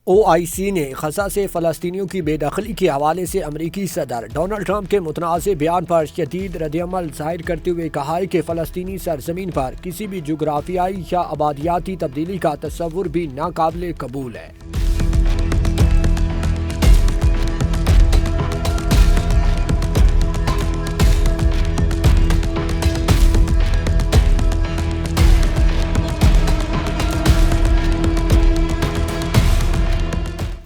OIC نے غزہ سے فلسطینیوں کی بے دخلی کے حوالے سے امریکی صدر ڈونلڈ ٹرمپ کے متنازع بیان پر شدید ردعمل ظاہر کرتے ہوئے کہا ہے کہ فلسطینی سرزمین پر کسی بھی جغرافیائی یا آبادیاتی تبدیلی کا تصور بھی ناقابل قبول ہے۔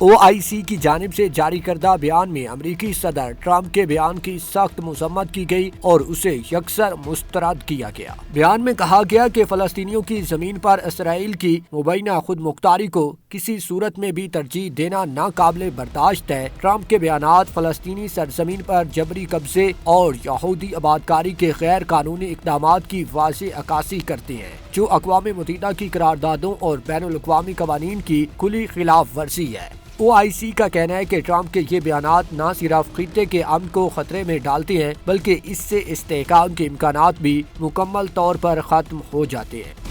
OIC کی جانب سے جاری کردہ بیان میں امریکی صدر ٹرمپ کے بیان کی سخت مذمت کی گئی اور اسے یکسر مسترد کیا گیا۔ بیان میں کہا گیا کہ فلسطینیوں کی زمین پر اسرائیل کی مبینہ خود مختاری کو کسی صورت میں بھی ترجیح دینا ناقابل برداشت ہے۔ ٹرمپ کے بیانات فلسطینی سرزمین پر جبری قبضے اور یہودی آبادکاری کے غیر قانونی اقدامات کی واضح عکاسی کرتے ہیں، جو اقوام متحدہ کی قراردادوں اور بین الاقوامی قوانین کی کھلی خلاف ورزی ہے۔ OIC کا کہنا ہے کہ ٹرمپ کے یہ بیانات نہ صرف خطے کے امن کو خطرے میں ڈالتے ہیں بلکہ اس سے استحکام کے امکانات بھی مکمل طور پر ختم ہو جاتے ہیں۔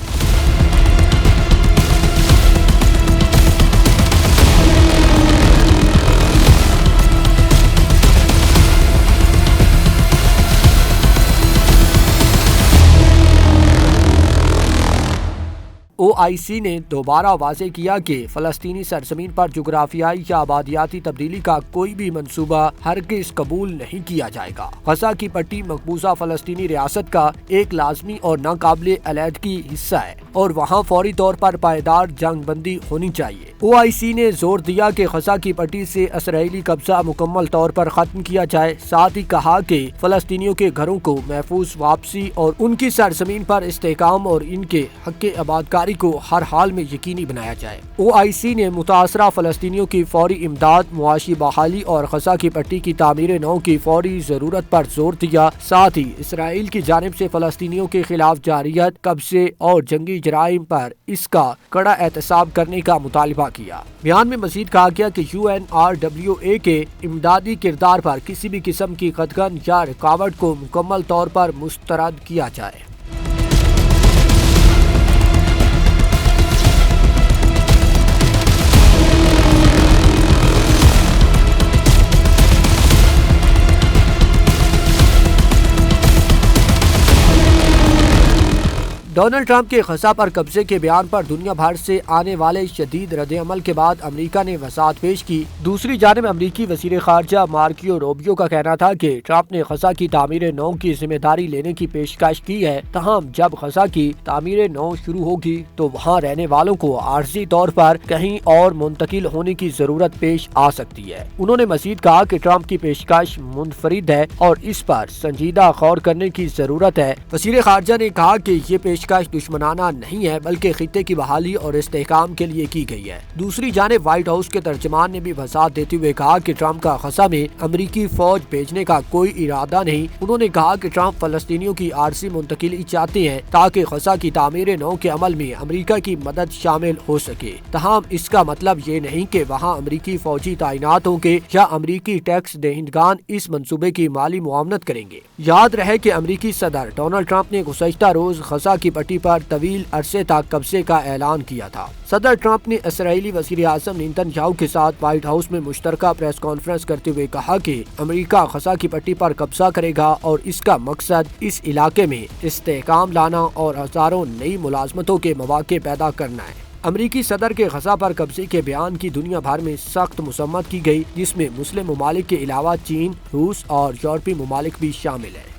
OIC نے دوبارہ واضح کیا کہ فلسطینی سرزمین پر جغرافیائی یا آبادیاتی تبدیلی کا کوئی بھی منصوبہ ہرگز قبول نہیں کیا جائے گا۔ غزہ کی پٹی مقبوضہ فلسطینی ریاست کا ایک لازمی اور ناقابل علیحدگی حصہ ہے اور وہاں فوری طور پر پائیدار جنگ بندی ہونی چاہیے۔ OIC نے زور دیا کہ غزہ کی پٹی سے اسرائیلی قبضہ مکمل طور پر ختم کیا جائے، ساتھ ہی کہا کہ فلسطینیوں کے گھروں کو محفوظ واپسی اور ان کی سرزمین پر استحکام اور ان کے حق آبادکاری کو ہر حال میں یقینی بنایا جائے۔ OIC نے متاثرہ فلسطینیوں کی فوری امداد، معاشی بحالی اور غزہ کی پٹی کی تعمیر نو کی فوری ضرورت پر زور دیا، ساتھ ہی اسرائیل کی جانب سے فلسطینیوں کے خلاف جارحیت، قبضے اور جنگی جرائم پر اس کا کڑا احتساب کرنے کا مطالبہ کیا۔ بیان میں مزید کہا گیا کہ UNRWA کے امدادی کردار پر کسی بھی قسم کی قدغن یا رکاوٹ کو مکمل طور پر مسترد کیا جائے۔ ڈونلڈ ٹرمپ کے غزہ پر قبضے کے بیان پر دنیا بھر سے آنے والے شدید رد عمل کے بعد امریکہ نے وضاحت پیش کی۔ دوسری جانب امریکی وزیر خارجہ مارکو روبیو کا کہنا تھا کہ ٹرمپ نے غزہ کی تعمیر نو کی ذمہ داری لینے کی پیشکش کی ہے، تاہم جب غزہ کی تعمیر نو شروع ہوگی تو وہاں رہنے والوں کو عارضی طور پر کہیں اور منتقل ہونے کی ضرورت پیش آ سکتی ہے۔ انہوں نے مزید کہا کہ ٹرمپ کی پیشکش منفرد ہے اور اس پر سنجیدہ غور کرنے کی ضرورت ہے۔ وزیر خارجہ نے کہا کہ یہ پیشکش دشمنانہ نہیں ہے بلکہ خطے کی بحالی اور استحکام کے لیے کی گئی ہے۔ دوسری جانب وائٹ ہاؤس کے ترجمان نے بھی وضاحت دیتے ہوئے کہا کہ ٹرمپ کا غزہ میں امریکی فوج بھیجنے کا کوئی ارادہ نہیں۔ انہوں نے کہا کہ ٹرمپ فلسطینیوں کی عارضی منتقلی چاہتے ہیں تاکہ غزہ کی تعمیر نو کے عمل میں امریکہ کی مدد شامل ہو سکے، تاہم اس کا مطلب یہ نہیں کہ وہاں امریکی فوجی تعینات ہوں گے یا امریکی ٹیکس دہندگان اس منصوبے کی مالی معاونت کریں گے۔ یاد رہے کہ امریکی صدر ڈونلڈ ٹرمپ نے گزشتہ روز غزہ کی پٹی پر طویل عرصے تک قبضے کا اعلان کیا تھا۔ صدر ٹرمپ نے اسرائیلی وزیر اعظم نیتن یاہو کے ساتھ وائٹ ہاؤس میں مشترکہ پریس کانفرنس کرتے ہوئے کہا کہ امریکہ غزہ کی پٹی پر قبضہ کرے گا اور اس کا مقصد اس علاقے میں استحکام لانا اور ہزاروں نئی ملازمتوں کے مواقع پیدا کرنا ہے۔ امریکی صدر کے غزہ پر قبضے کے بیان کی دنیا بھر میں سخت مذمت کی گئی، جس میں مسلم ممالک کے علاوہ چین، روس اور یورپی ممالک بھی شامل ہیں۔